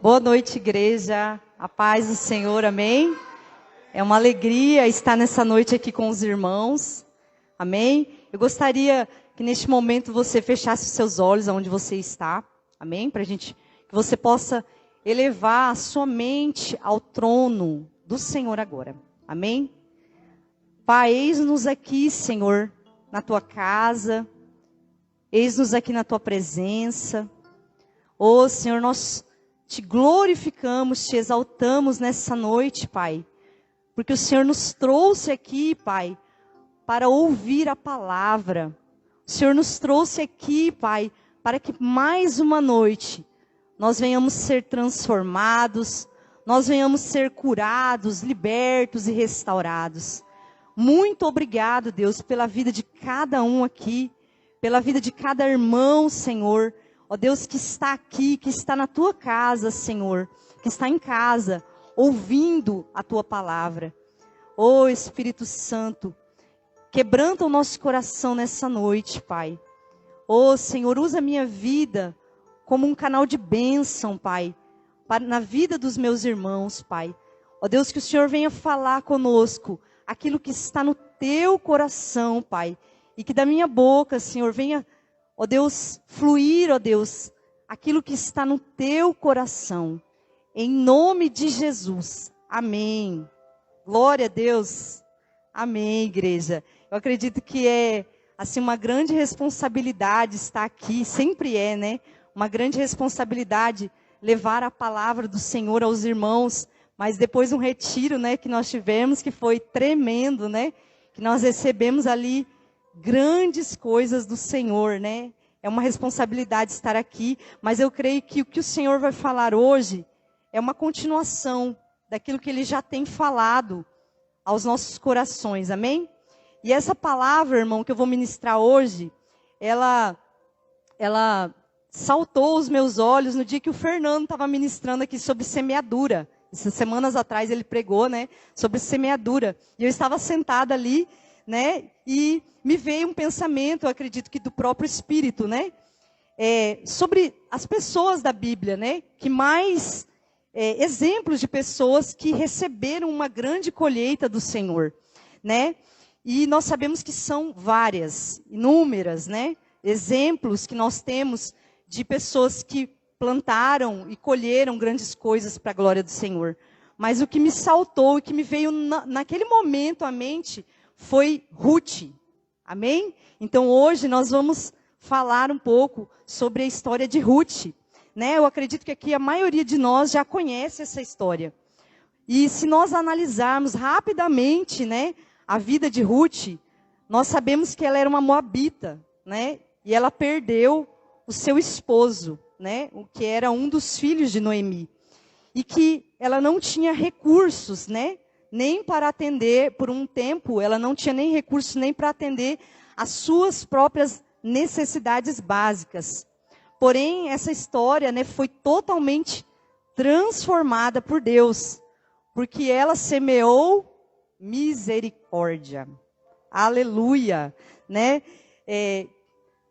Boa noite, igreja. A paz do Senhor, amém? É uma alegria estar nessa noite aqui com os irmãos, amém? Eu gostaria que neste momento você fechasse os seus olhos aonde você está, amém? Que você possa elevar a sua mente ao trono do Senhor agora, amém? Pai, eis-nos aqui, Senhor, na tua casa, eis-nos aqui na tua presença. Ô Senhor, nós te glorificamos, te exaltamos nessa noite, Pai. Porque o Senhor nos trouxe aqui, Pai, para ouvir a palavra. O Senhor nos trouxe aqui, Pai, para que mais uma noite nós venhamos ser transformados, nós venhamos ser curados, libertos e restaurados. Muito obrigado, Deus, pela vida de cada um aqui, pela vida de cada irmão, Senhor. Ó Deus, que está aqui, que está na tua casa, Senhor, que está em casa, ouvindo a tua palavra. Ó Espírito Santo, quebranta o nosso coração nessa noite, Pai. Ó Senhor, usa a minha vida como um canal de bênção, Pai, na vida dos meus irmãos, Pai. Ó Deus, que o Senhor venha falar conosco aquilo que está no teu coração, Pai. E que da minha boca, Senhor, venha, ó Deus, fluir, ó Deus, aquilo que está no teu coração. Em nome de Jesus. Amém. Glória a Deus. Amém, igreja. Eu acredito que é, assim, uma grande responsabilidade estar aqui. Sempre é, né? Uma grande responsabilidade levar a palavra do Senhor aos irmãos. Mas depois de um retiro, né, que nós tivemos, que foi tremendo, né? Que nós recebemos ali grandes coisas do Senhor, né? É uma responsabilidade estar aqui, mas eu creio que o que o Senhor vai falar hoje é uma continuação daquilo que Ele já tem falado aos nossos corações, amém? E essa palavra, irmão, que eu vou ministrar hoje, ela saltou aos meus olhos no dia que o Fernando estava ministrando aqui sobre semeadura. Essas semanas atrás ele pregou, né, sobre semeadura. E eu estava sentada ali, né, e me veio um pensamento, eu acredito que do próprio Espírito, né? Sobre as pessoas da Bíblia, né? Que mais exemplos de pessoas que receberam uma grande colheita do Senhor, né? E nós sabemos que são várias, inúmeras, né? Exemplos que nós temos de pessoas que plantaram e colheram grandes coisas para a glória do Senhor. Mas o que me saltou e que me veio naquele momento à mente foi Ruth. Amém? Então hoje nós vamos falar um pouco sobre a história de Ruth, né? Eu acredito que aqui a maioria de nós já conhece essa história. E se nós analisarmos rapidamente, né, a vida de Ruth, nós sabemos que ela era uma moabita, né? E ela perdeu o seu esposo, né? O que era um dos filhos de Noemi. E que ela não tinha recursos, né? Nem para atender, por um tempo, ela não tinha nem recurso nem para atender as suas próprias necessidades básicas. Porém, essa história, né, foi totalmente transformada por Deus, porque ela semeou misericórdia. Aleluia, né?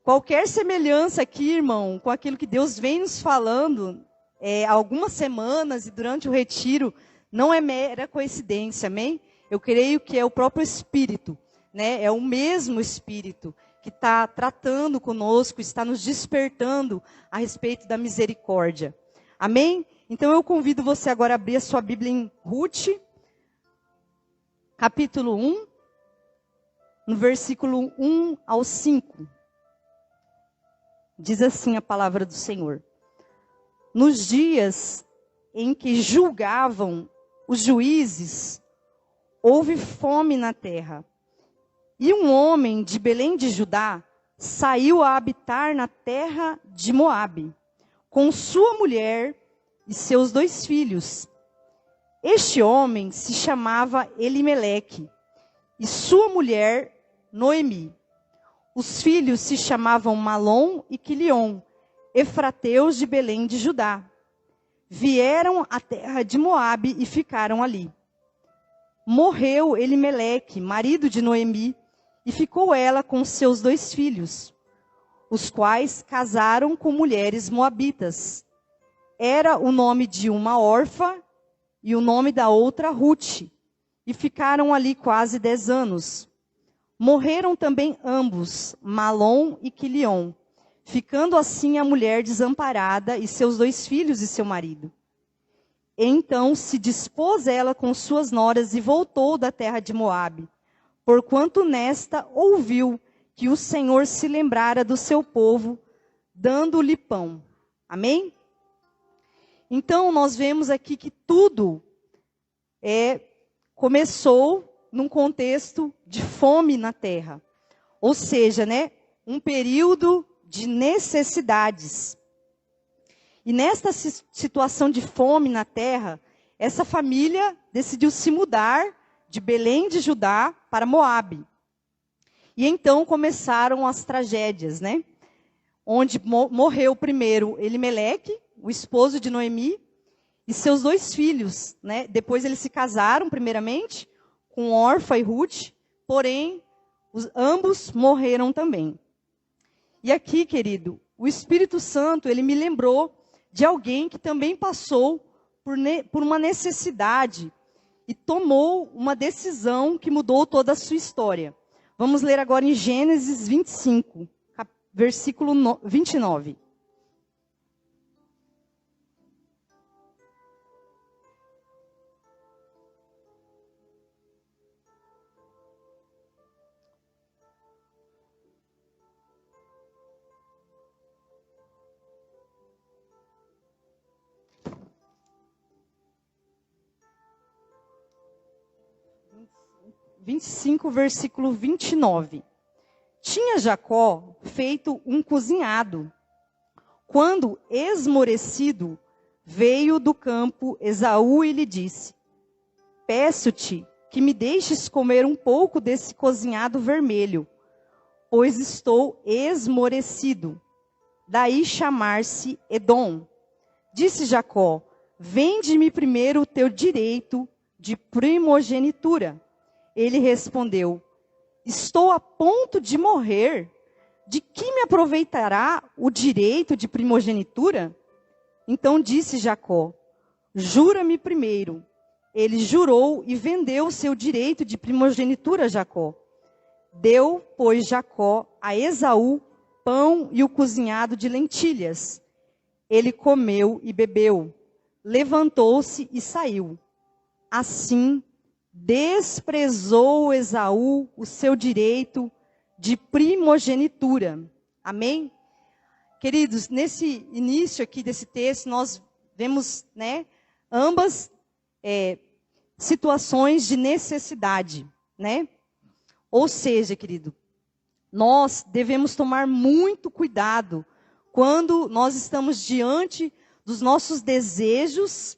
Qualquer semelhança aqui, irmão, com aquilo que Deus vem nos falando, há algumas semanas e durante o retiro, não é mera coincidência, amém? Eu creio que é o próprio Espírito, né? É o mesmo Espírito que está tratando conosco, está nos despertando a respeito da misericórdia. Amém? Então eu convido você agora a abrir a sua Bíblia em Ruth, capítulo 1, no versículo 1 ao 5. Diz assim a palavra do Senhor. Nos dias em que julgavam os juízes, houve fome na terra. E um homem de Belém de Judá saiu a habitar na terra de Moabe, com sua mulher e seus 2 filhos. Este homem se chamava Elimeleque, e sua mulher Noemi. Os filhos se chamavam Malom e Quilion, efrateus de Belém de Judá. Vieram à terra de Moabe e ficaram ali. Morreu Elimeleque, marido de Noemi, e ficou ela com seus 2 filhos, os quais casaram com mulheres moabitas. Era o nome de uma órfã e o nome da outra Ruth. E ficaram ali quase 10 anos. Morreram também ambos, Malom e Quilion, ficando assim a mulher desamparada e seus 2 filhos e seu marido. Então se dispôs ela com suas noras e voltou da terra de Moabe, porquanto nesta ouviu que o Senhor se lembrara do seu povo, dando-lhe pão. Amém? Então nós vemos aqui que tudo começou num contexto de fome na terra. Ou seja, né, um período de necessidades. E nesta situação de fome na terra, essa família decidiu se mudar de Belém de Judá para Moabe. E então começaram as tragédias, né? Onde morreu primeiro Elimeleque, o esposo de Noemi, e seus 2 filhos, né? Depois eles se casaram primeiramente com Orfa e Ruth, porém ambos morreram também. E aqui, querido, o Espírito Santo, ele me lembrou de alguém que também passou por uma necessidade e tomou uma decisão que mudou toda a sua história. Vamos ler agora em Gênesis 25, versículo 29. Versículo 29. Tinha Jacó feito um cozinhado, quando, esmorecido, veio do campo Esaú e lhe disse: peço-te que me deixes comer um pouco desse cozinhado vermelho, pois estou esmorecido. Daí chamar-se Edom. Disse Jacó: vende-me primeiro o teu direito de primogenitura. Ele respondeu: estou a ponto de morrer. De que me aproveitará o direito de primogenitura? Então disse Jacó: jura-me primeiro. Ele jurou e vendeu o seu direito de primogenitura a Jacó. Deu, pois, Jacó a Esaú pão e o cozinhado de lentilhas. Ele comeu e bebeu. Levantou-se e saiu. Assim, desprezou Esaú o seu direito de primogenitura. Amém? Queridos, nesse início aqui desse texto, nós vemos, né, ambas situações de necessidade, né? Ou seja, querido, nós devemos tomar muito cuidado quando nós estamos diante dos nossos desejos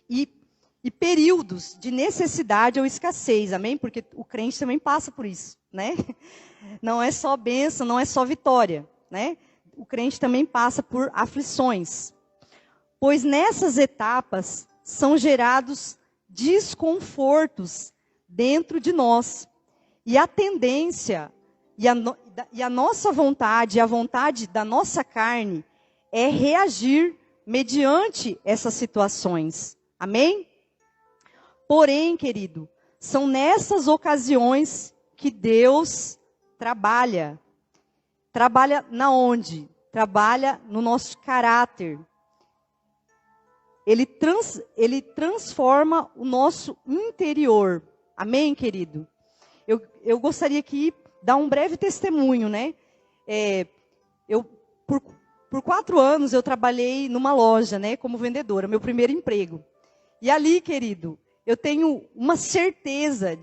e períodos de necessidade ou escassez, amém? Porque o crente também passa por isso, né? Não é só bênção, não é só vitória, né? O crente também passa por aflições. Pois nessas etapas são gerados desconfortos dentro de nós. E a tendência, e a nossa vontade, a vontade da nossa carne, é reagir mediante essas situações. Amém? Porém, querido, são nessas ocasiões que Deus trabalha. Trabalha na onde? Trabalha no nosso caráter. Ele transforma o nosso interior. Amém, querido? Eu gostaria aqui de dar um breve testemunho, né? Por 4 anos eu trabalhei numa loja, né, como vendedora, meu primeiro emprego. E ali, querido, eu tenho uma certeza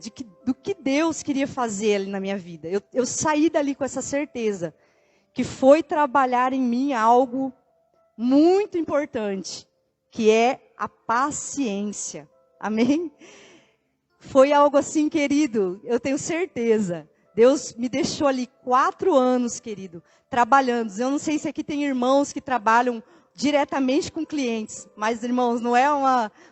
do que Deus queria fazer ali na minha vida. Eu saí dali com essa certeza, que foi trabalhar em mim algo muito importante, que é a paciência. Amém? Foi algo assim, querido, eu tenho certeza. Deus me deixou ali 4 anos, querido, trabalhando. Eu não sei se aqui tem irmãos que trabalham diretamente com clientes. Mas, irmãos, não é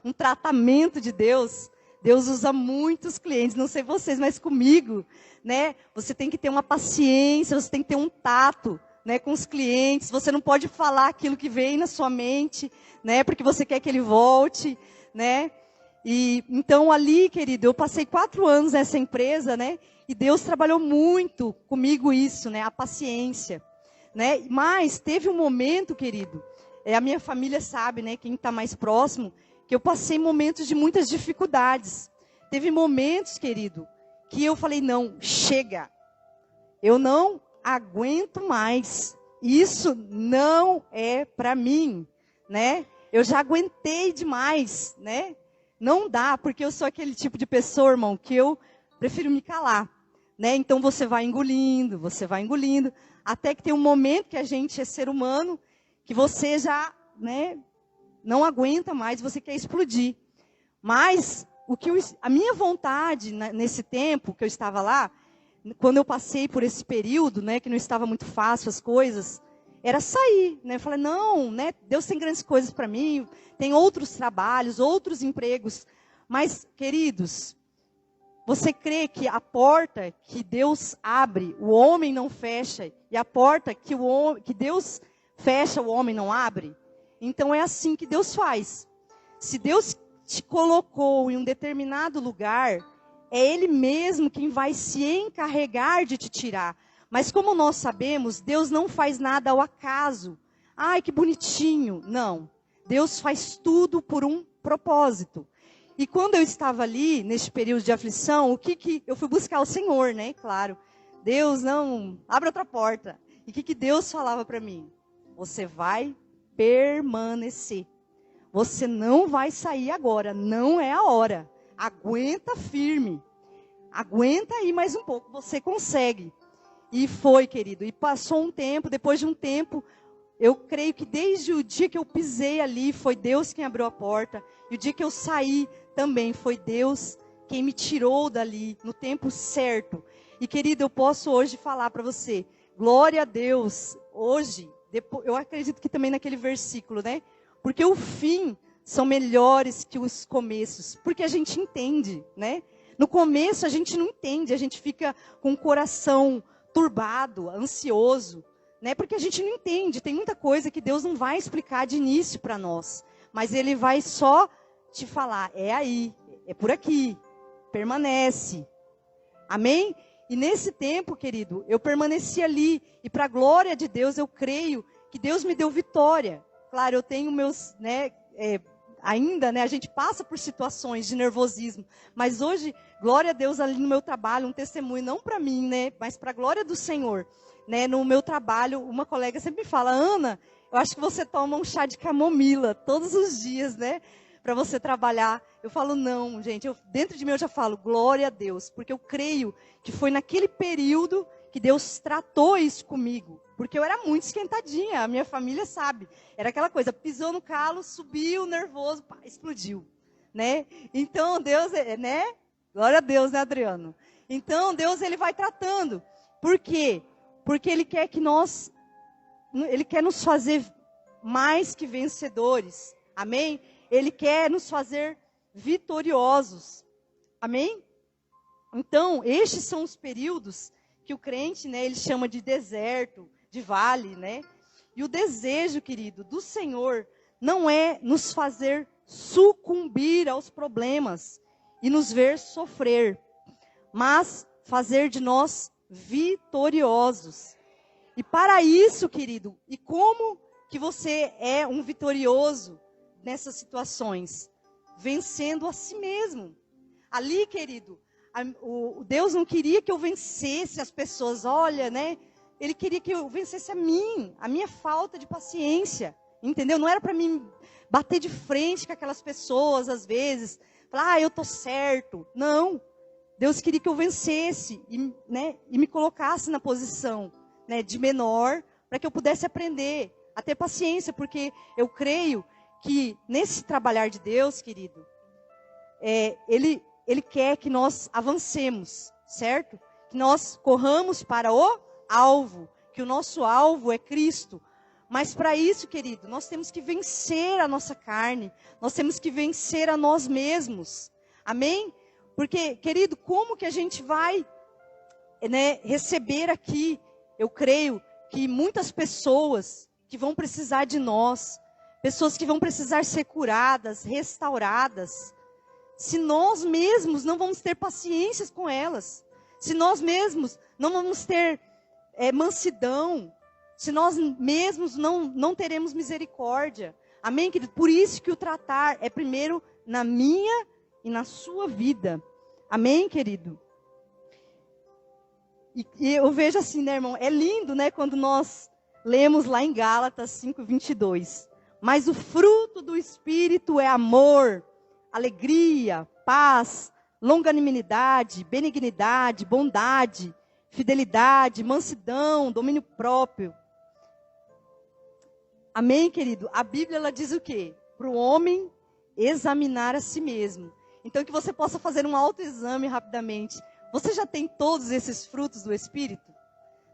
um tratamento de Deus. Deus usa muitos clientes, não sei vocês, mas comigo, né? Você tem que ter uma paciência, você tem que ter um tato, né, com os clientes, você não pode falar aquilo que vem na sua mente, né, porque você quer que ele volte, né? E então ali, querido, eu passei 4 anos nessa empresa, né? E Deus trabalhou muito comigo isso, né? A paciência, né? Mas teve um momento, querido, a minha família sabe, né? Quem está mais próximo, que eu passei momentos de muitas dificuldades. Teve momentos, querido, que eu falei, não, chega. Eu não aguento mais. Isso não é para mim, né? Eu já aguentei demais, né? Não dá, porque eu sou aquele tipo de pessoa, irmão, que eu prefiro me calar, né? Então você vai engolindo, até que tem um momento que a gente é ser humano, que você já, né, não aguenta mais, você quer explodir. Mas a minha vontade nesse tempo que eu estava lá, quando eu passei por esse período, né, que não estava muito fácil as coisas, era sair, né? Eu falei, não, né? Deus tem grandes coisas para mim, tem outros trabalhos, outros empregos. Mas, queridos, você crê que a porta que Deus abre, o homem não fecha, e a porta que Deus fecha, o homem não abre? Então é assim que Deus faz. Se Deus te colocou em um determinado lugar, é Ele mesmo quem vai se encarregar de te tirar. Mas como nós sabemos, Deus não faz nada ao acaso. Ai, que bonitinho. Não. Deus faz tudo por um propósito. E quando eu estava ali, neste período de aflição, eu fui buscar o Senhor, né? Claro. Deus, não, abre outra porta. E o que Deus falava para mim? Você vai permanecer. Você não vai sair agora, não é a hora. Aguenta firme. Aguenta aí mais um pouco, você consegue. E foi, querido. E passou um tempo, depois de um tempo, eu creio que desde o dia que eu pisei ali, foi Deus quem abriu a porta. E o dia que eu saí também, foi Deus quem me tirou dali, no tempo certo. E, querido, eu posso hoje falar para você, glória a Deus, hoje, eu acredito que também naquele versículo, né? Porque o fim são melhores que os começos. Porque a gente entende, né? No começo a gente não entende, a gente fica com o coração turbado, ansioso, né? Porque a gente não entende, tem muita coisa que Deus não vai explicar de início para nós. Mas Ele vai só te falar, é aí, é por aqui, permanece. Amém? E nesse tempo, querido, eu permaneci ali. E para a glória de Deus, eu creio que Deus me deu vitória. Claro, eu tenho meus, né, ainda, né, a gente passa por situações de nervosismo. Mas hoje, glória a Deus, ali no meu trabalho, um testemunho, não para mim, né, mas para a glória do Senhor. Né, no meu trabalho, uma colega sempre me fala, Ana, eu acho que você toma um chá de camomila todos os dias, né, para você trabalhar. Eu falo, não, gente, dentro de mim eu já falo, glória a Deus, porque eu creio que foi naquele período que Deus tratou isso comigo. Porque eu era muito esquentadinha, a minha família sabe. Era aquela coisa, pisou no calo, subiu, nervoso, pá, explodiu. Né? Então, Deus, né? Glória a Deus, né, Adriano? Então, Deus, Ele vai tratando. Por quê? Porque Ele quer Ele quer nos fazer mais que vencedores. Amém? Ele quer nos fazer vitoriosos. Amém? Então, estes são os períodos que o crente, né, ele chama de deserto, de vale, né? E o desejo, querido, do Senhor não é nos fazer sucumbir aos problemas e nos ver sofrer, mas fazer de nós vitoriosos. E para isso, querido, e como que você é um vitorioso nessas situações? Vencendo a si mesmo. Ali, querido, o Deus não queria que eu vencesse as pessoas, olha, né? Ele queria que eu vencesse a minha falta de paciência, entendeu? Não era para mim bater de frente com aquelas pessoas, às vezes, falar, eu tô certo. Não, Deus queria que eu vencesse e me colocasse na posição, né, de menor, para que eu pudesse aprender a ter paciência, porque eu creio que nesse trabalhar de Deus, querido, Ele quer que nós avancemos, certo? Que nós corramos para o alvo, que o nosso alvo é Cristo. Mas para isso, querido, nós temos que vencer a nossa carne, nós temos que vencer a nós mesmos. Amém? Porque, querido, como que a gente vai, né, receber aqui? Eu creio que muitas pessoas que vão precisar de nós, pessoas que vão precisar ser curadas, restauradas, se nós mesmos não vamos ter paciência com elas, se nós mesmos não vamos ter mansidão, se nós mesmos não teremos misericórdia. Amém, querido? Por isso que o tratar é primeiro na minha e na sua vida. Amém, querido? E eu vejo assim, né, irmão? É lindo, né, quando nós lemos lá em Gálatas 5:22. Mas o fruto do Espírito é amor, alegria, paz, longanimidade, benignidade, bondade, fidelidade, mansidão, domínio próprio. Amém, querido? A Bíblia, ela diz o quê? Para o homem examinar a si mesmo. Então, que você possa fazer um autoexame rapidamente. Você já tem todos esses frutos do Espírito?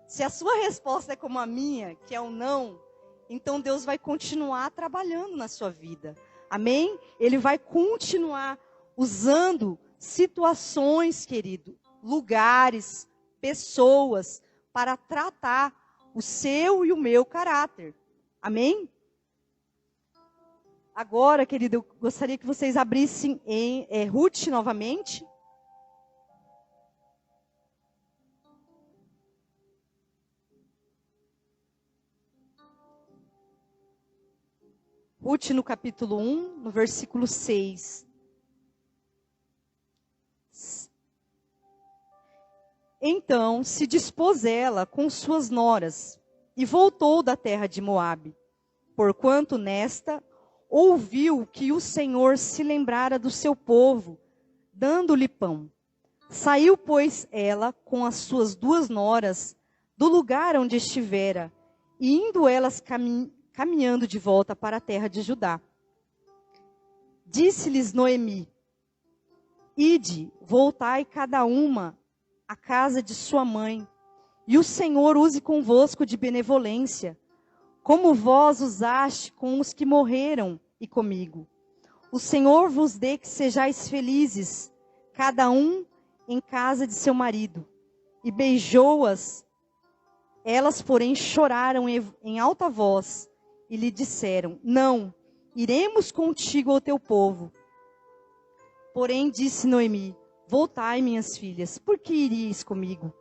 Se a sua resposta é como a minha, que é um não, então Deus vai continuar trabalhando na sua vida. Amém? Ele vai continuar usando situações, querido, lugares, pessoas, para tratar o seu e o meu caráter. Amém? Agora, querido, eu gostaria que vocês abrissem em Ruth novamente. Ruth no capítulo 1, no versículo 6. Então se dispôs ela com suas noras e voltou da terra de Moabe, porquanto nesta ouviu que o Senhor se lembrara do seu povo, dando-lhe pão. Saiu, pois, ela com as suas 2 noras do lugar onde estivera, e indo elas caminhando de volta para a terra de Judá. Disse-lhes Noemi: Ide, voltai cada uma à casa de sua mãe, e o Senhor use convosco de benevolência, como vós usaste com os que morreram e comigo. O Senhor vos dê que sejais felizes, cada um em casa de seu marido. E beijou-as. Elas, porém, choraram em alta voz e lhe disseram: Não, iremos contigo ao teu povo. Porém, disse Noemi: Voltai, minhas filhas, por que iríeis comigo?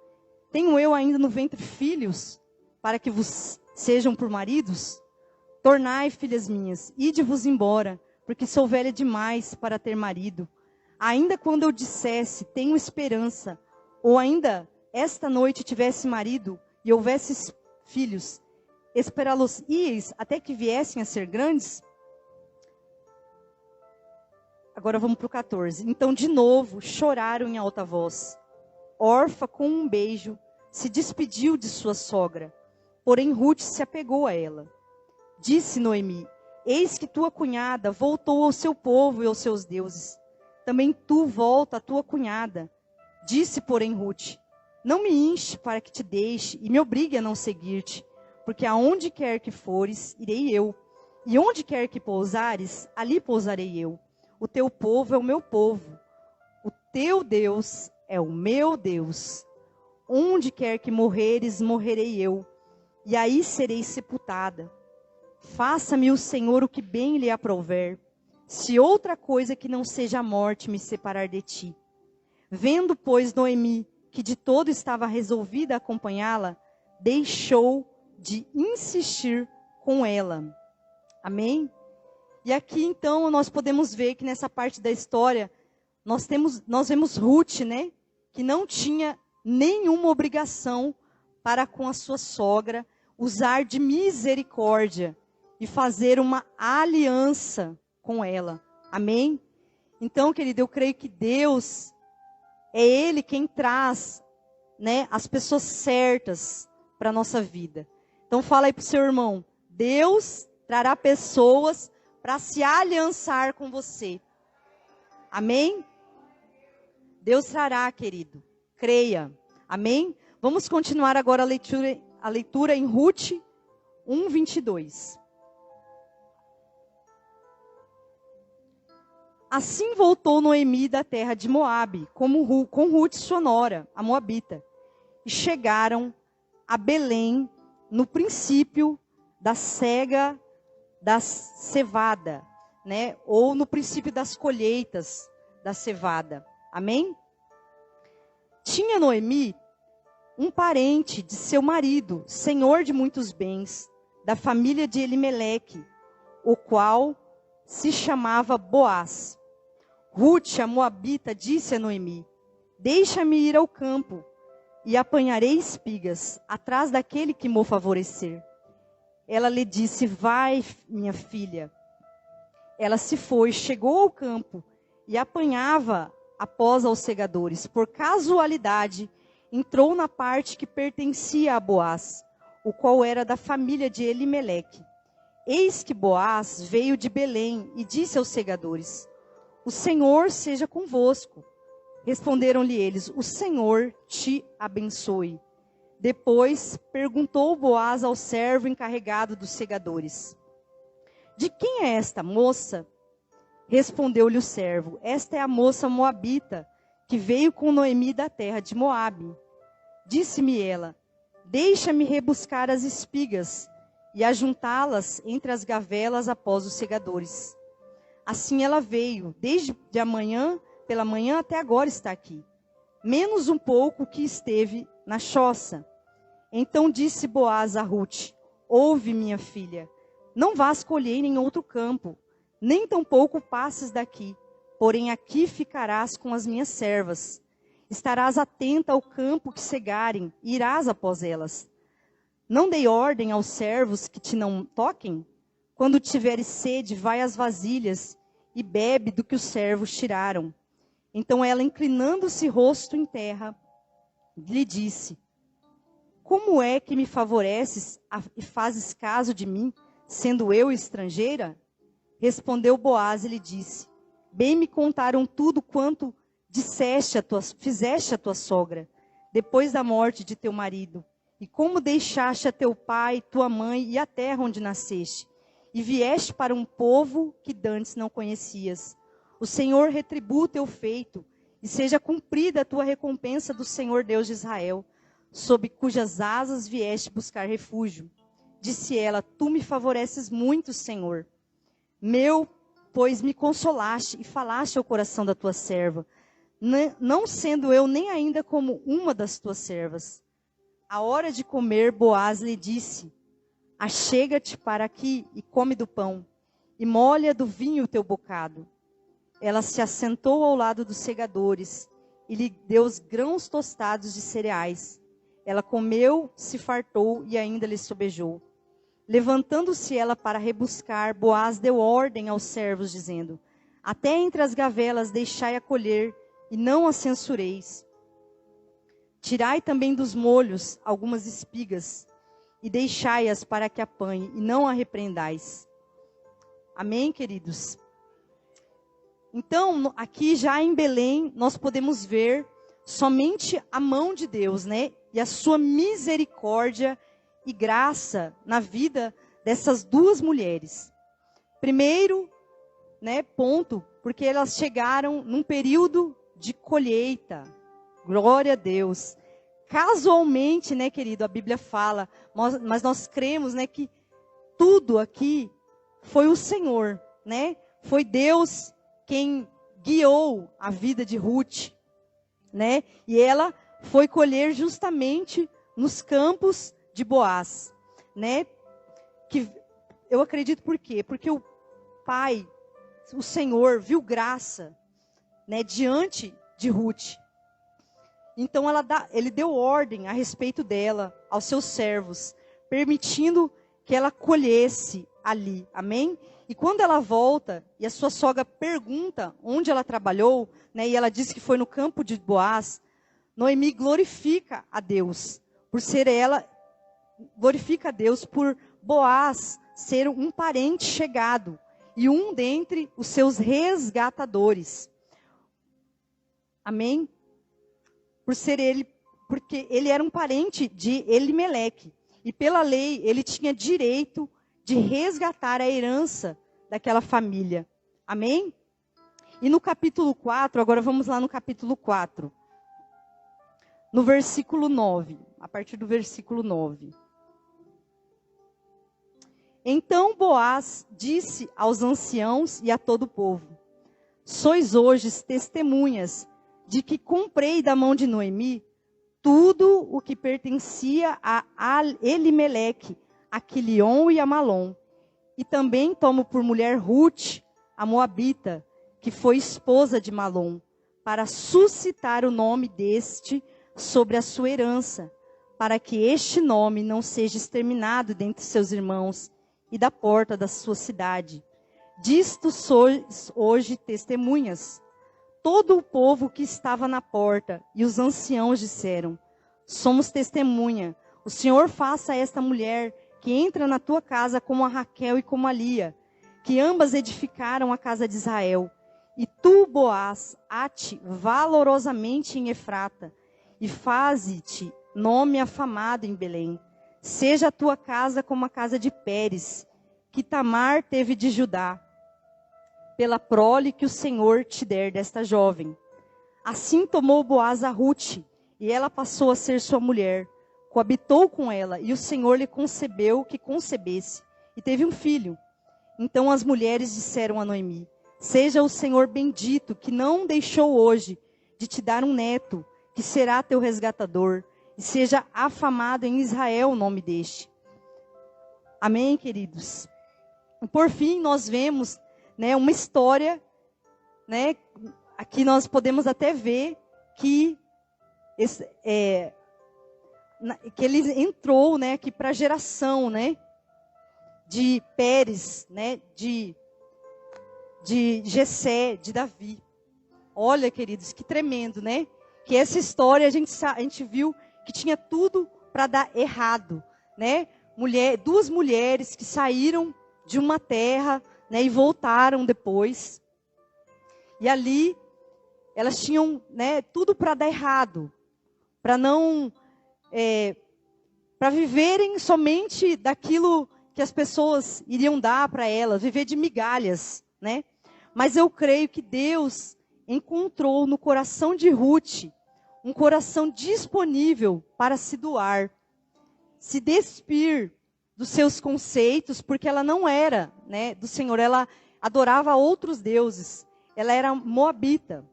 Tenho eu ainda no ventre filhos, para que vos sejam por maridos? Tornai, filhas minhas, ide-vos embora, porque sou velha demais para ter marido. Ainda quando eu dissesse, tenho esperança, ou ainda esta noite tivesse marido e houvesse filhos, esperá-los-íeis até que viessem a ser grandes? Agora vamos para o 14. Então, de novo, choraram em alta voz. Orfa, com um beijo, se despediu de sua sogra. Porém, Ruth se apegou a ela. Disse Noemi: Eis que tua cunhada voltou ao seu povo e aos seus deuses. Também tu volta à tua cunhada. Disse, porém, Ruth: Não me enche para que te deixe e me obrigue a não seguir-te, porque aonde quer que fores, irei eu. E onde quer que pousares, ali pousarei eu. O teu povo é o meu povo. O teu Deus é o meu Deus. Onde quer que morreres, morrerei eu. E aí serei sepultada. Faça-me o Senhor o que bem lhe aprouver, se outra coisa que não seja a morte me separar de ti. Vendo, pois, Noemi, que de todo estava resolvida a acompanhá-la, deixou de insistir com ela. Amém? E aqui, então, nós podemos ver que nessa parte da história, nós vemos Ruth, né? Que não tinha nenhuma obrigação para com a sua sogra usar de misericórdia e fazer uma aliança com ela. Amém? Então, querido, eu creio que Deus é Ele quem traz, né, as pessoas certas para a nossa vida. Então, fala aí para o seu irmão: Deus trará pessoas para se aliançar com você. Amém? Deus trará, querido. Creia. Amém? Vamos continuar agora a leitura em Ruth 1:22. Assim voltou Noemi da terra de Moabe, com Ruth sua nora, a moabita. E chegaram a Belém no princípio da cega da cevada, né? Ou no princípio das colheitas da cevada. Amém? Tinha Noemi um parente de seu marido, senhor de muitos bens, da família de Elimeleque, o qual se chamava Boaz. Ruth, a moabita, disse a Noemi: deixa-me ir ao campo e apanharei espigas atrás daquele que me favorecer. Ela lhe disse: vai, minha filha. Ela se foi, chegou ao campo e apanhava após aos segadores. Por casualidade, entrou na parte que pertencia a Boaz, o qual era da família de Elimeleque. Eis que Boaz veio de Belém e disse aos segadores: o Senhor seja convosco. Responderam-lhe eles: o Senhor te abençoe. Depois perguntou Boaz ao servo encarregado dos segadores: de quem é esta moça? Respondeu-lhe o servo: esta é a moça moabita, que veio com Noemi da terra de Moabe. Disse-me ela: deixa-me rebuscar as espigas e ajuntá-las entre as gavelas após os segadores. Assim ela veio, desde pela manhã até agora está aqui, menos um pouco que esteve na choça. Então disse Boaz a Ruth: ouve, minha filha, não vás colher em outro campo, nem tampouco passes daqui, porém aqui ficarás com as minhas servas. Estarás atenta ao campo que cegarem, e irás após elas. Não dei ordem aos servos que te não toquem? Quando tiveres sede, vai às vasilhas e bebe do que os servos tiraram. Então ela, inclinando-se rosto em terra, lhe disse: como é que me favoreces e fazes caso de mim, sendo eu estrangeira? Respondeu Boaz e lhe disse: bem me contaram tudo quanto fizeste a tua sogra, depois da morte de teu marido, e como deixaste a teu pai, tua mãe e a terra onde nasceste, e vieste para um povo que dantes não conhecias. O Senhor retribua o teu feito, e seja cumprida a tua recompensa do Senhor Deus de Israel, sob cujas asas vieste buscar refúgio. Disse ela: tu me favoreces muito, Senhor meu, pois me consolaste e falaste ao coração da tua serva, não sendo eu nem ainda como uma das tuas servas. À hora de comer, Boaz lhe disse: achega-te para aqui e come do pão, e molha do vinho o teu bocado. Ela se assentou ao lado dos segadores, e lhe deu os grãos tostados de cereais. Ela comeu, se fartou, e ainda lhe sobejou. Levantando-se ela para rebuscar, Boaz deu ordem aos servos, dizendo: até entre as gavelas deixai a colher, e não a censureis. Tirai também dos molhos algumas espigas, e deixai-as para que apanhe, e não a repreendais. Amém, queridos? Então, aqui já em Belém, nós podemos ver somente a mão de Deus, né? E a sua misericórdia e graça na vida dessas duas mulheres. Primeiro, né, ponto, porque elas chegaram num período de colheita. Glória a Deus. Casualmente, né, querido, a Bíblia fala, mas nós cremos, né, que tudo aqui foi o Senhor, né? Foi Deus quem guiou a vida de Ruth, né? E ela foi colher justamente nos campos de Boaz, né? Que eu acredito por quê? Porque o Pai, o Senhor, viu graça, né, diante de Ruth. Então ele deu ordem a respeito dela, aos seus servos, permitindo que ela colhesse ali, amém? E quando ela volta, e a sua sogra pergunta onde ela trabalhou, né, e ela diz que foi no campo de Boaz, Noemi glorifica a Deus, glorifica a Deus por Boaz ser um parente chegado, e um dentre os seus resgatadores. Amém? Porque ele era um parente de Elimeleque. E pela lei, ele tinha direito de resgatar a herança daquela família. Amém? E no capítulo 4, agora vamos lá no capítulo 4. No versículo 9, a partir do versículo 9. Então Boaz disse aos anciãos e a todo o povo: sois hoje testemunhas de que comprei da mão de Noemi tudo o que pertencia a Elimeleque, a Quilion e a Malom. E também tomo por mulher Ruth, a Moabita, que foi esposa de Malom, para suscitar o nome deste sobre a sua herança, para que este nome não seja exterminado dentre seus irmãos e da porta da sua cidade. Disto sois hoje testemunhas. Todo o povo que estava na porta e os anciãos disseram: somos testemunha. O Senhor faça a esta mulher que entra na tua casa como a Raquel e como a Lia, que ambas edificaram a casa de Israel. E tu, Boaz, ate valorosamente em Efrata, e faze-te nome afamado em Belém. Seja a tua casa como a casa de Pérez, que Tamar teve de Judá, pela prole que o Senhor te der desta jovem. Assim tomou Boaz a Ruth, e ela passou a ser sua mulher. Coabitou com ela, e o Senhor lhe concebeu que concebesse, e teve um filho. Então as mulheres disseram a Noemi: seja o Senhor bendito, que não deixou hoje de te dar um neto, que será teu resgatador, e seja afamado em Israel o nome deste. Amém, queridos? E por fim, nós vemos, uma história, aqui nós podemos até ver que ele entrou, aqui para a geração, de Pérez, de Jessé, de Davi. Olha, queridos, que tremendo, Que essa história a gente viu que tinha tudo para dar errado, duas mulheres que saíram de uma terra, e voltaram depois. E ali elas tinham, tudo para dar errado, para não, para viverem somente daquilo que as pessoas iriam dar para elas, viver de migalhas, Mas eu creio que Deus encontrou no coração de Ruth um coração disponível para se doar, se despir dos seus conceitos, porque ela não era, do Senhor, ela adorava outros deuses, ela era moabita.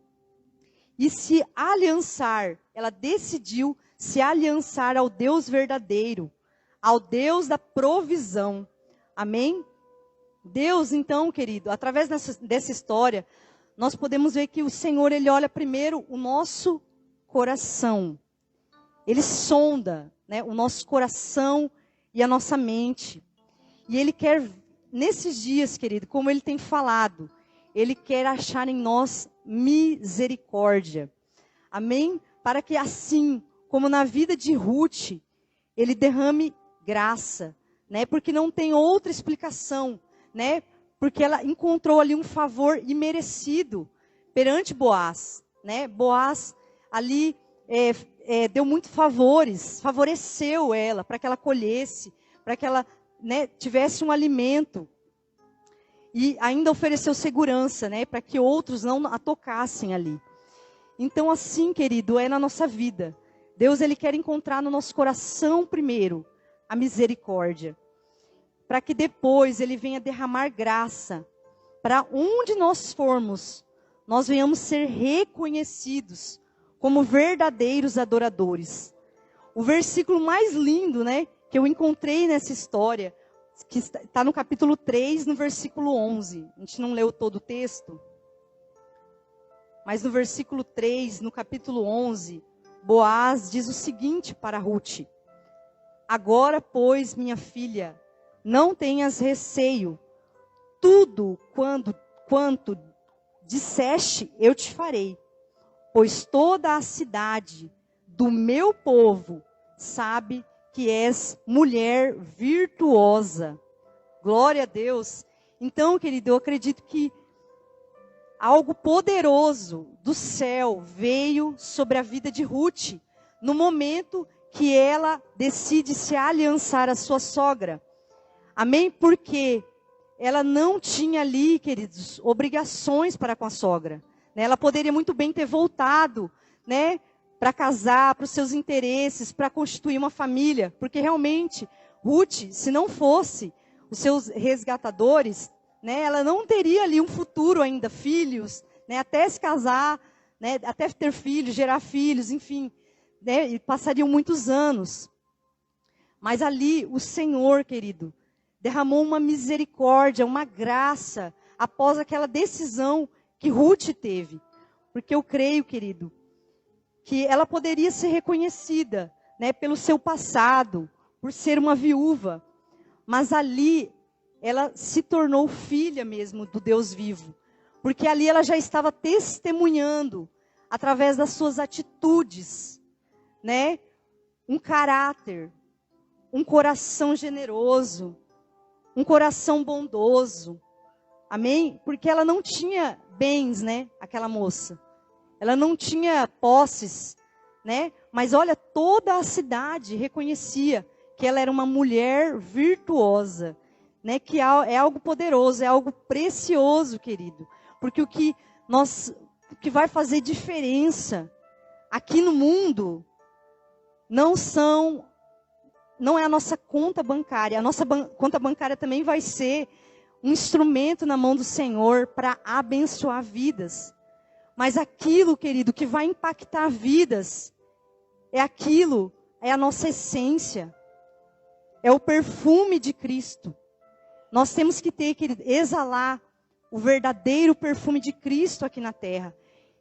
E se aliançar, ela decidiu se aliançar ao Deus verdadeiro, ao Deus da provisão. Amém? Deus, então, querido, através dessa história, nós podemos ver que o Senhor, Ele olha primeiro o nosso coração. Ele sonda, o nosso coração e a nossa mente. E Ele quer, nesses dias, querido, como Ele tem falado, Ele quer achar em nós misericórdia. Amém? Para que assim, como na vida de Ruth, Ele derrame graça, Porque não tem outra explicação, Porque ela encontrou ali um favor imerecido perante Boaz, Boaz ali deu muitos favores, favoreceu ela para que ela colhesse, para que ela tivesse um alimento. E ainda ofereceu segurança, para que outros não a tocassem ali. Então assim, querido, é na nossa vida. Deus, Ele quer encontrar no nosso coração primeiro a misericórdia, para que depois Ele venha derramar graça, para onde nós formos, nós venhamos ser reconhecidos como verdadeiros adoradores. O versículo mais lindo, que eu encontrei nessa história, que está no capítulo 3, no versículo 11. A gente não leu todo o texto, mas no versículo 3, no capítulo 11, Boaz diz o seguinte para Ruth: agora, pois, minha filha, não tenhas receio, tudo quanto disseste eu te farei, pois toda a cidade do meu povo sabe que és mulher virtuosa. Glória a Deus. Então, querido, eu acredito que algo poderoso do céu veio sobre a vida de Ruth, no momento que ela decide se aliançar à sua sogra. Amém? Porque ela não tinha ali, queridos, obrigações para com a sogra. Ela poderia muito bem ter voltado, para casar, para os seus interesses, para constituir uma família. Porque realmente, Ruth, se não fosse os seus resgatadores, né, ela não teria ali um futuro ainda, filhos, né, até se casar, né, até ter filhos, gerar filhos, enfim, né, e passariam muitos anos. Mas ali o Senhor, querido, derramou uma misericórdia, uma graça, após aquela decisão que Ruth teve. Porque eu creio, querido, que ela poderia ser reconhecida, né, pelo seu passado, por ser uma viúva. Mas ali ela se tornou filha mesmo do Deus vivo. Porque ali ela já estava testemunhando, através das suas atitudes, né, um caráter, um coração generoso, um coração bondoso. Amém? Porque ela não tinha bens, né, aquela moça. Ela não tinha posses, né? Mas olha, toda a cidade reconhecia que ela era uma mulher virtuosa, né? Que é algo poderoso, é algo precioso, querido. Porque o que vai fazer diferença aqui no mundo não é a nossa conta bancária. A nossa conta bancária também vai ser um instrumento na mão do Senhor para abençoar vidas. Mas aquilo, querido, que vai impactar vidas, é a nossa essência. É o perfume de Cristo. Nós temos que ter, querido, exalar o verdadeiro perfume de Cristo aqui na terra.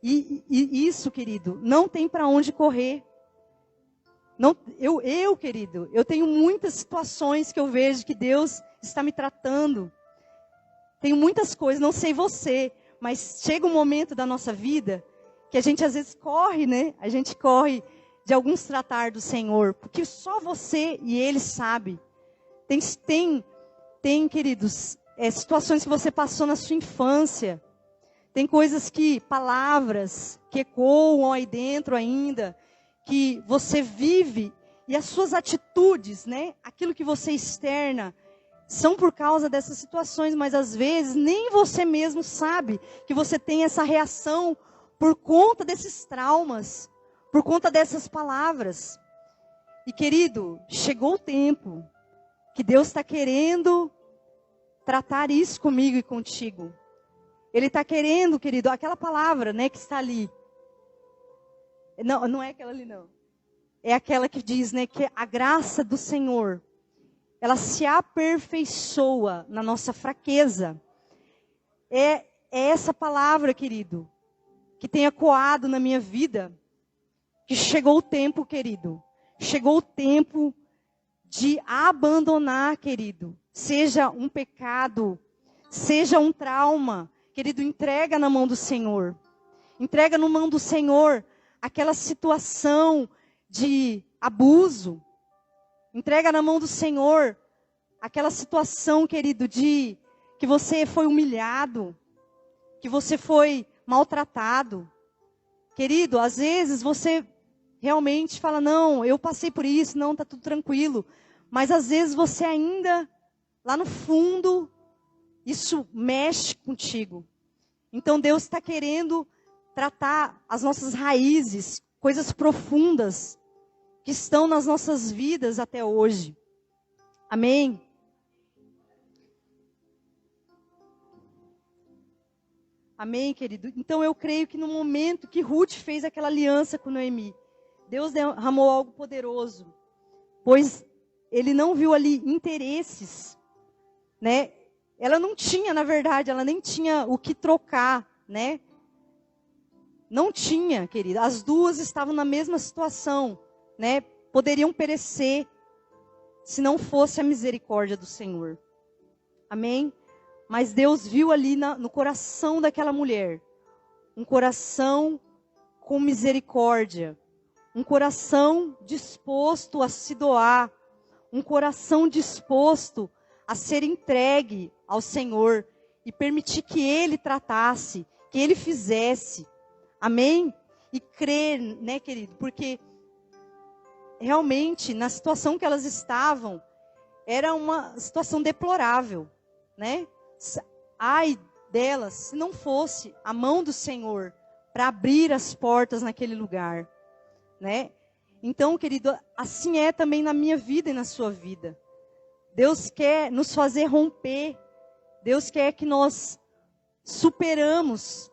E isso, querido, não tem para onde correr. Não, querido, eu tenho muitas situações que eu vejo que Deus está me tratando. Tenho muitas coisas, não sei você, mas chega um momento da nossa vida que a gente às vezes corre, né? A gente corre de alguns tratar do Senhor, porque só você e Ele sabe. Tem, queridos, situações que você passou na sua infância. Tem coisas palavras que ecoam aí dentro ainda, que você vive, e as suas atitudes, né? Aquilo que você externa, são por causa dessas situações, mas às vezes nem você mesmo sabe que você tem essa reação por conta desses traumas, por conta dessas palavras. E querido, chegou o tempo que Deus está querendo tratar isso comigo e contigo. Ele está querendo, querido, aquela palavra, né, que está ali. Não é aquela ali, não. É aquela que diz, né, que a graça do Senhor, ela se aperfeiçoa na nossa fraqueza. É essa palavra, querido, que tem ecoado na minha vida, que chegou o tempo, querido. Chegou o tempo de abandonar, querido. Seja um pecado, seja um trauma, querido, entrega na mão do Senhor. Entrega na mão do Senhor aquela situação de abuso. Entrega na mão do Senhor aquela situação, querido, de que você foi humilhado, que você foi maltratado. Querido, às vezes você realmente fala, não, eu passei por isso, não, está tudo tranquilo. Mas às vezes você ainda, lá no fundo, isso mexe contigo. Então Deus está querendo tratar as nossas raízes, coisas profundas, que estão nas nossas vidas até hoje. Amém? Amém, querido? Então eu creio que no momento que Ruth fez aquela aliança com Noemi, Deus derramou algo poderoso. Pois ele não viu ali interesses, né? Ela não tinha, na verdade, ela nem tinha o que trocar, né? Não tinha, querida. As duas estavam na mesma situação, né? Poderiam perecer se não fosse a misericórdia do Senhor. Amém? Mas Deus viu ali no coração daquela mulher um coração com misericórdia, um coração disposto a se doar, um coração disposto a ser entregue ao Senhor e permitir que Ele tratasse, que Ele fizesse. Amém? E crer, né, querido? Porque realmente, na situação que elas estavam, era uma situação deplorável, né? Ai delas, se não fosse a mão do Senhor para abrir as portas naquele lugar, né? Então, querido, assim é também na minha vida e na sua vida. Deus quer nos fazer romper. Deus quer que nós superamos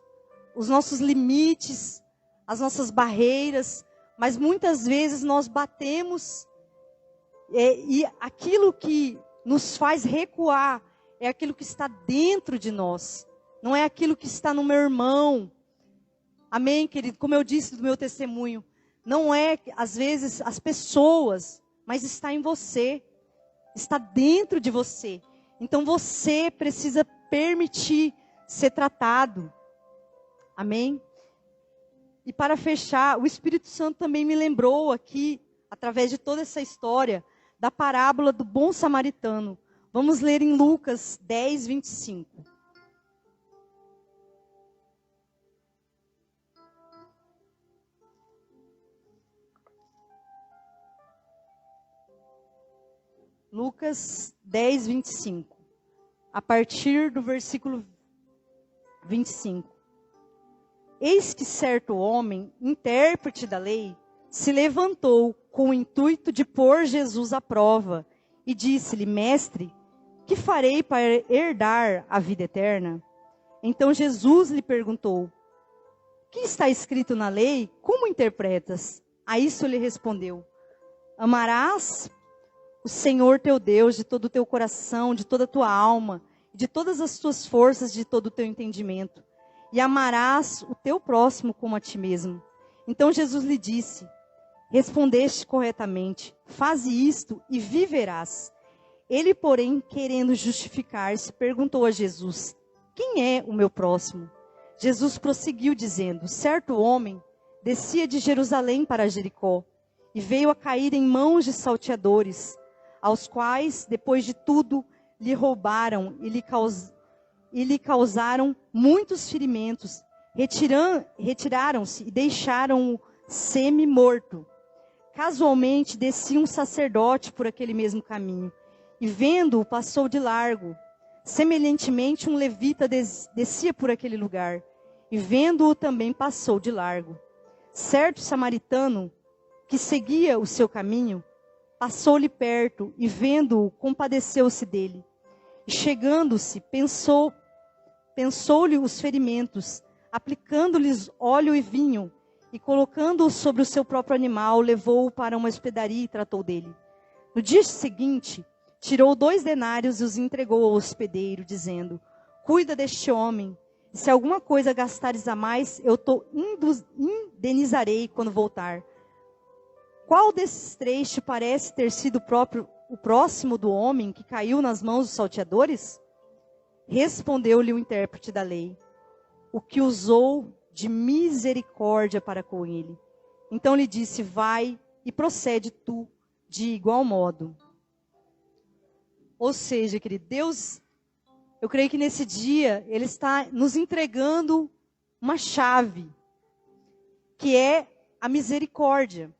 os nossos limites, as nossas barreiras, mas muitas vezes nós batemos e aquilo que nos faz recuar é aquilo que está dentro de nós, não é aquilo que está no meu irmão. Amém, querido? Como eu disse do meu testemunho, não é às vezes as pessoas, mas está em você, está dentro de você. Então você precisa permitir ser tratado. Amém? E para fechar, o Espírito Santo também me lembrou aqui, através de toda essa história, da parábola do bom samaritano. Vamos ler em Lucas 10, 25. Lucas 10, 25. A partir do versículo 25. Eis que certo homem, intérprete da lei, se levantou com o intuito de pôr Jesus à prova e disse-lhe: Mestre, que farei para herdar a vida eterna? Então Jesus lhe perguntou: O que está escrito na lei? Como interpretas? A isso ele respondeu: Amarás o Senhor teu Deus de todo o teu coração, de toda a tua alma, de todas as tuas forças, de todo o teu entendimento. E amarás o teu próximo como a ti mesmo. Então Jesus lhe disse: Respondeste corretamente, faze isto e viverás. Ele, porém, querendo justificar-se, perguntou a Jesus: Quem é o meu próximo? Jesus prosseguiu dizendo: Certo homem descia de Jerusalém para Jericó e veio a cair em mãos de salteadores, aos quais, depois de tudo, lhe roubaram e lhe causaram muitos ferimentos. Retiraram-se e deixaram-o semi-morto. Casualmente descia um sacerdote por aquele mesmo caminho, e vendo-o passou de largo. Semelhantemente um levita descia por aquele lugar, e vendo-o também passou de largo. Certo samaritano, que seguia o seu caminho, passou-lhe perto, e vendo-o, compadeceu-se dele. E chegando-se, pensou-lhe os ferimentos, aplicando-lhes óleo e vinho, e colocando-o sobre o seu próprio animal, levou-o para uma hospedaria e tratou dele. No dia seguinte, tirou 2 denários e os entregou ao hospedeiro, dizendo: Cuida deste homem, e se alguma coisa gastares a mais, eu indenizarei quando voltar. Qual desses 3 te parece ter sido o próximo do homem que caiu nas mãos dos salteadores? Respondeu-lhe o intérprete da lei: O que usou de misericórdia para com ele. Então lhe disse: Vai e procede tu de igual modo. Ou seja, querido, Deus, eu creio que nesse dia, Ele está nos entregando uma chave, que é a misericórdia.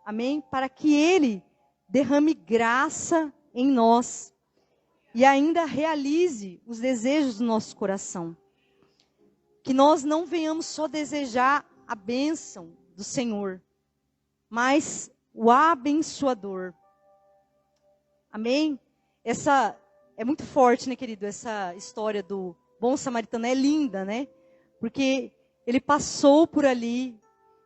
Amém? Para que Ele derrame graça em nós e ainda realize os desejos do nosso coração. Que nós não venhamos só desejar a bênção do Senhor, mas o abençoador. Amém? Essa é muito forte, né, querido? Essa história do bom samaritano é linda, né? Porque ele passou por ali,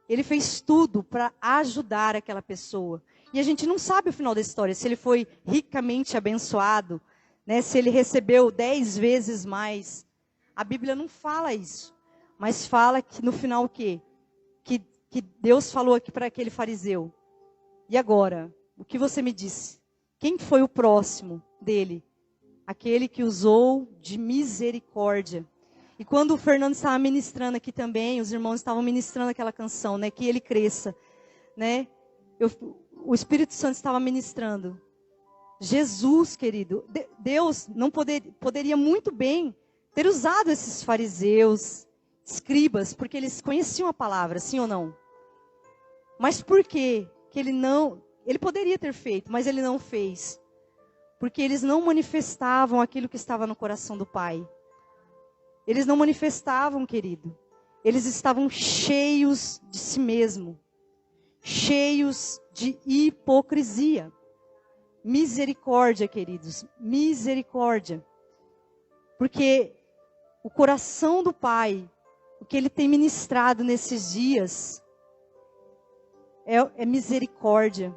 ele fez tudo para ajudar aquela pessoa. E a gente não sabe o final da história, se ele foi ricamente abençoado, né? Se ele recebeu 10 vezes mais. A Bíblia não fala isso, mas fala que no final o quê? Que Deus falou aqui para aquele fariseu: E agora, o que você me disse? Quem foi o próximo dele? Aquele que usou de misericórdia. E quando o Fernando estava ministrando aqui também, os irmãos estavam ministrando aquela canção, né? Que ele cresça, né? O Espírito Santo estava ministrando. Jesus, querido, Deus não poderia muito bem ter usado esses fariseus, escribas, porque eles conheciam a palavra, sim ou não? Mas por quê que ele não... Ele poderia ter feito, mas ele não fez. Porque eles não manifestavam aquilo que estava no coração do Pai. Eles não manifestavam, querido. Eles estavam cheios de si mesmo. Cheios de hipocrisia. Misericórdia, queridos, misericórdia. Porque o coração do Pai, o que Ele tem ministrado nesses dias, é misericórdia.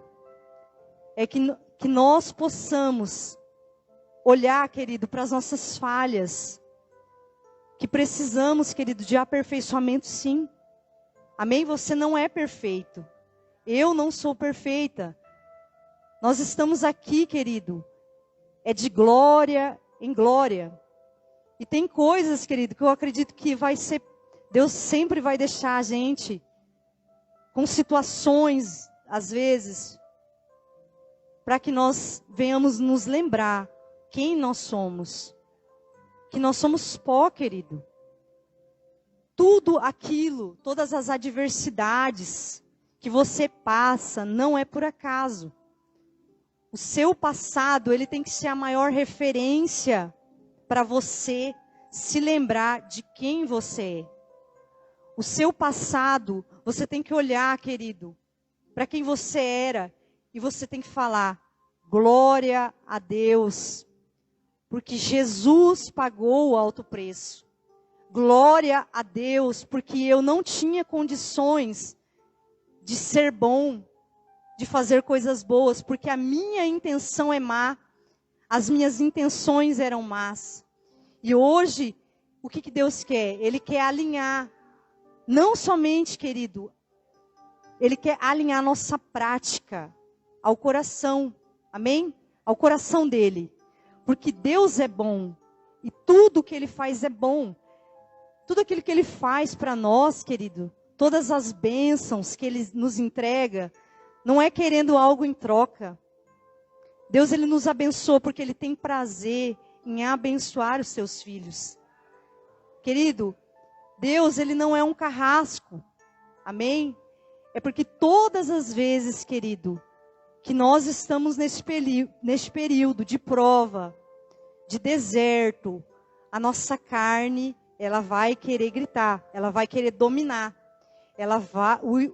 É que nós possamos olhar, querido, para as nossas falhas. Que precisamos, querido, de aperfeiçoamento, sim. Amém? Você não é perfeito. Eu não sou perfeita. Nós estamos aqui, querido, é de glória em glória. E tem coisas, querido, que eu acredito que Deus sempre vai deixar a gente com situações, às vezes, para que nós venhamos nos lembrar quem nós somos. Que nós somos pó, querido. Tudo aquilo, todas as adversidades que você passa, não é por acaso. O seu passado, ele tem que ser a maior referência para você se lembrar de quem você é. O seu passado, você tem que olhar, querido, para quem você era, e você tem que falar, glória a Deus, porque Jesus pagou o alto preço. Glória a Deus, porque eu não tinha condições de ser bom, de fazer coisas boas, porque a minha intenção é má, as minhas intenções eram más. E hoje, o que Deus quer? Ele quer alinhar, não somente, querido, Ele quer alinhar a nossa prática ao coração, amém? Ao coração dele. Porque Deus é bom, e tudo que Ele faz é bom. Tudo aquilo que Ele faz para nós, querido, todas as bênçãos que Ele nos entrega, não é querendo algo em troca. Deus, Ele nos abençoa porque Ele tem prazer em abençoar os seus filhos. Querido, Deus, Ele não é um carrasco. Amém? É porque todas as vezes, querido, que nós estamos nesse período de prova, de deserto, a nossa carne, ela vai querer gritar, ela vai querer dominar.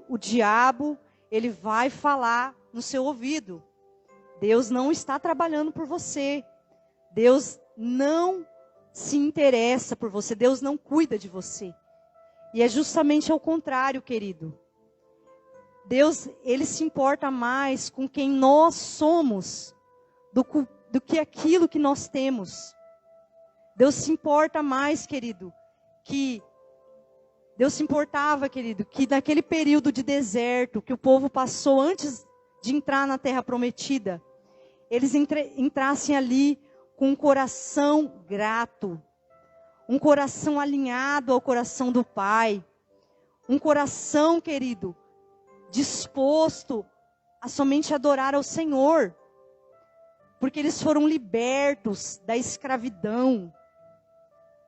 O diabo, ele vai falar no seu ouvido. Deus não está trabalhando por você. Deus não se interessa por você. Deus não cuida de você. E é justamente ao contrário, querido. Deus, Ele se importa mais com quem nós somos do que aquilo que nós temos. Deus se importa mais, querido, Deus se importava, querido, que naquele período de deserto que o povo passou antes de entrar na terra prometida, eles entrassem ali com um coração grato, um coração alinhado ao coração do Pai, um coração, querido, disposto a somente adorar ao Senhor, porque eles foram libertos da escravidão.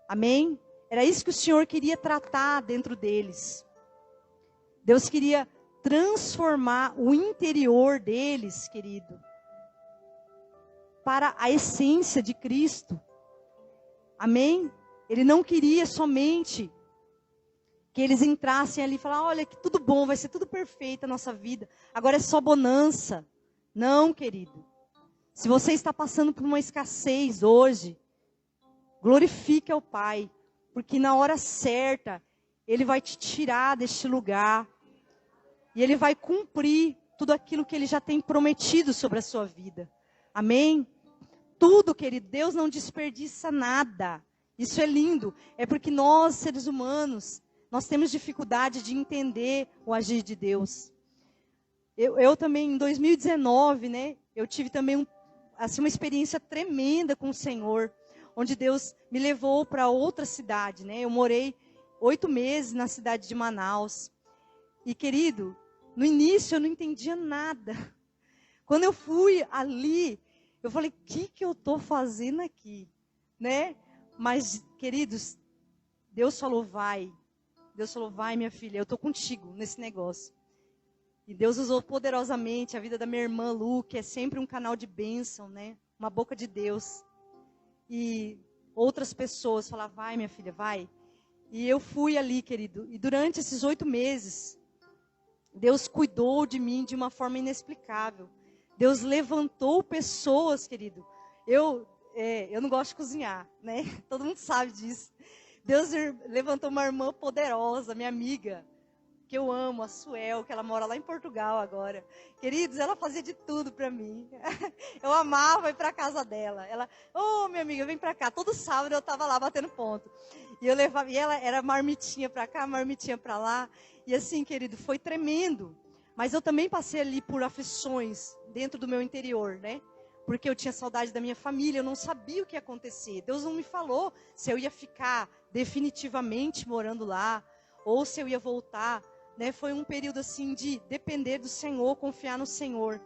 Amém? Era isso que o Senhor queria tratar dentro deles. Deus queria transformar o interior deles, querido, para a essência de Cristo. Amém? Ele não queria somente que eles entrassem ali e falassem, olha, que tudo bom, vai ser tudo perfeito a nossa vida. Agora é só bonança. Não, querido. Se você está passando por uma escassez hoje, glorifique ao Pai. Porque na hora certa, Ele vai te tirar deste lugar. E Ele vai cumprir tudo aquilo que Ele já tem prometido sobre a sua vida. Amém? Tudo, querido, Deus não desperdiça nada. Isso é lindo. É porque nós, seres humanos, nós temos dificuldade de entender o agir de Deus. Eu também, em 2019, né, eu tive também uma experiência tremenda com o Senhor, onde Deus me levou para outra cidade, né? Eu morei 8 meses na cidade de Manaus. E, querido, no início eu não entendia nada. Quando eu fui ali, eu falei, o que eu estou fazendo aqui? Né? Mas, queridos, Deus falou, vai. Deus falou, vai, minha filha, eu estou contigo nesse negócio. E Deus usou poderosamente a vida da minha irmã Lu, que é sempre um canal de bênção, né? Uma boca de Deus. E outras pessoas falaram, vai, minha filha, vai. E eu fui ali, querido. E durante esses 8 meses, Deus cuidou de mim de uma forma inexplicável. Deus levantou pessoas, querido. Eu não gosto de cozinhar, né? Todo mundo sabe disso. Deus levantou uma irmã poderosa, minha amiga, que eu amo, a Suel, que ela mora lá em Portugal agora. Queridos, ela fazia de tudo para mim. Eu amava ir para casa dela. Ela, minha amiga, vem para cá. Todo sábado eu estava lá batendo ponto. E eu levava, e ela era marmitinha para cá, marmitinha para lá. E assim, querido, foi tremendo. Mas eu também passei ali por aflições dentro do meu interior, né? Porque eu tinha saudade da minha família, eu não sabia o que ia acontecer. Deus não me falou se eu ia ficar definitivamente morando lá ou se eu ia voltar. Né? Foi um período assim de depender do Senhor, confiar no Senhor.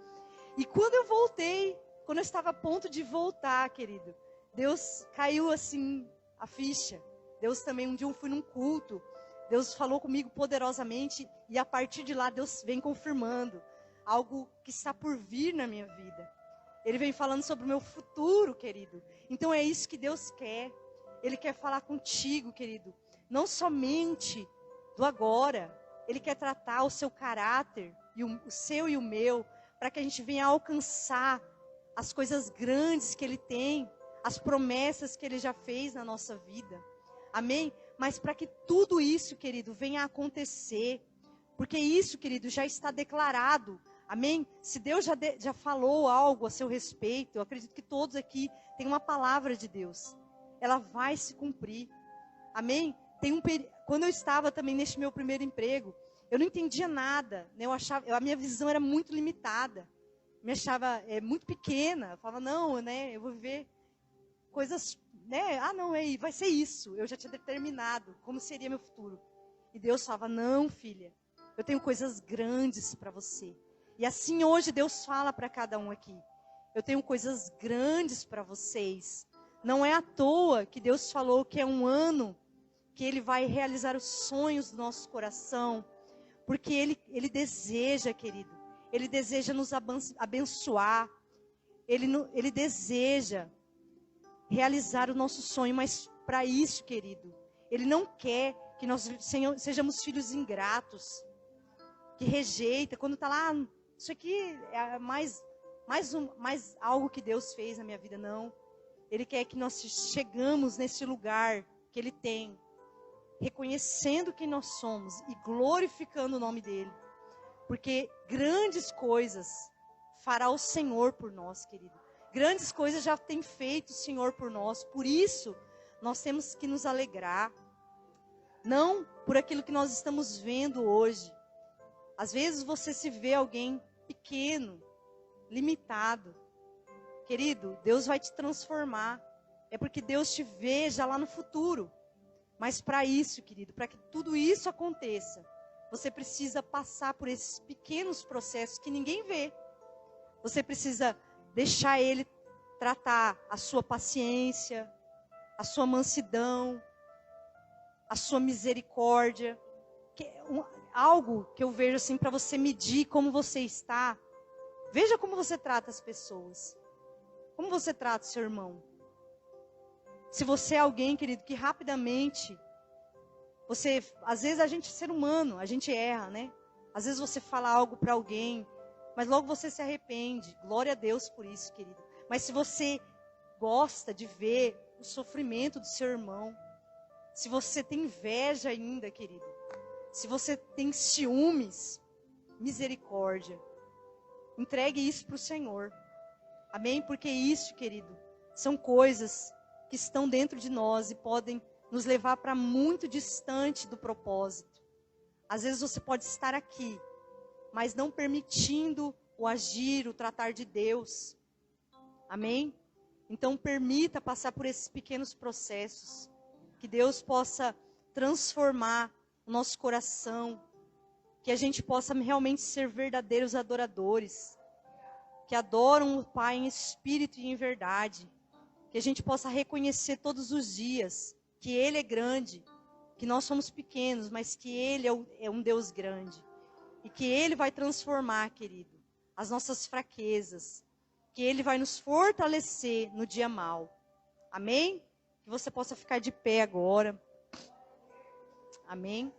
E quando eu voltei, quando eu estava a ponto de voltar, querido, Deus caiu assim a ficha. Deus também, um dia eu fui num culto, Deus falou comigo poderosamente e a partir de lá Deus vem confirmando algo que está por vir na minha vida. Ele vem falando sobre o meu futuro, querido. Então é isso que Deus quer. Ele quer falar contigo, querido. Não somente do agora. Ele quer tratar o seu caráter, o seu e o meu, para que a gente venha alcançar as coisas grandes que Ele tem, as promessas que Ele já fez na nossa vida. Amém? Mas para que tudo isso, querido, venha a acontecer, porque isso, querido, já está declarado. Amém? Se Deus já falou algo a seu respeito, eu acredito que todos aqui têm uma palavra de Deus. Ela vai se cumprir. Amém? Quando eu estava também neste meu primeiro emprego, eu não entendia nada. Né? A minha visão era muito limitada. Me achava muito pequena. Eu falava, não, né, eu vou viver coisas, né? Não, vai ser isso. Eu já tinha determinado como seria meu futuro. E Deus falava, não, filha, eu tenho coisas grandes para você. E assim hoje Deus fala para cada um aqui. Eu tenho coisas grandes para vocês. Não é à toa que Deus falou que é um ano que Ele vai realizar os sonhos do nosso coração. Porque Ele deseja, querido. Ele deseja nos abençoar. Ele deseja realizar o nosso sonho. Mas para isso, querido, Ele não quer que nós sejamos filhos ingratos. Que rejeita. Quando está lá, isso aqui é mais algo que Deus fez na minha vida. Não. Ele quer que nós chegamos nesse lugar que Ele tem. Reconhecendo quem nós somos e glorificando o nome dEle. Porque grandes coisas fará o Senhor por nós, querido. Grandes coisas já tem feito o Senhor por nós. Por isso, nós temos que nos alegrar. Não por aquilo que nós estamos vendo hoje. Às vezes você se vê alguém pequeno, limitado. Querido, Deus vai te transformar. É porque Deus te vê já lá no futuro. Mas para isso, querido, para que tudo isso aconteça, você precisa passar por esses pequenos processos que ninguém vê. Você precisa deixar Ele tratar a sua paciência, a sua mansidão, a sua misericórdia. Algo que eu vejo assim para você medir como você está. Veja como você trata as pessoas. Como você trata o seu irmão. Se você é alguém, querido, que rapidamente, às vezes a gente é ser humano, a gente erra, né? Às vezes você fala algo para alguém, mas logo você se arrepende. Glória a Deus por isso, querido. Mas se você gosta de ver o sofrimento do seu irmão, se você tem inveja ainda, querido, se você tem ciúmes, misericórdia, entregue isso para o Senhor. Amém? Porque isso, querido, são coisas que estão dentro de nós e podem nos levar para muito distante do propósito. Às vezes você pode estar aqui, mas não permitindo o agir, o tratar de Deus. Amém? Então permita passar por esses pequenos processos, que Deus possa transformar o nosso coração, que a gente possa realmente ser verdadeiros adoradores, que adoram o Pai em espírito e em verdade. Que a gente possa reconhecer todos os dias que Ele é grande, que nós somos pequenos, mas que Ele é um Deus grande. E que Ele vai transformar, querido, as nossas fraquezas. Que Ele vai nos fortalecer no dia mau. Amém? Que você possa ficar de pé agora. Amém?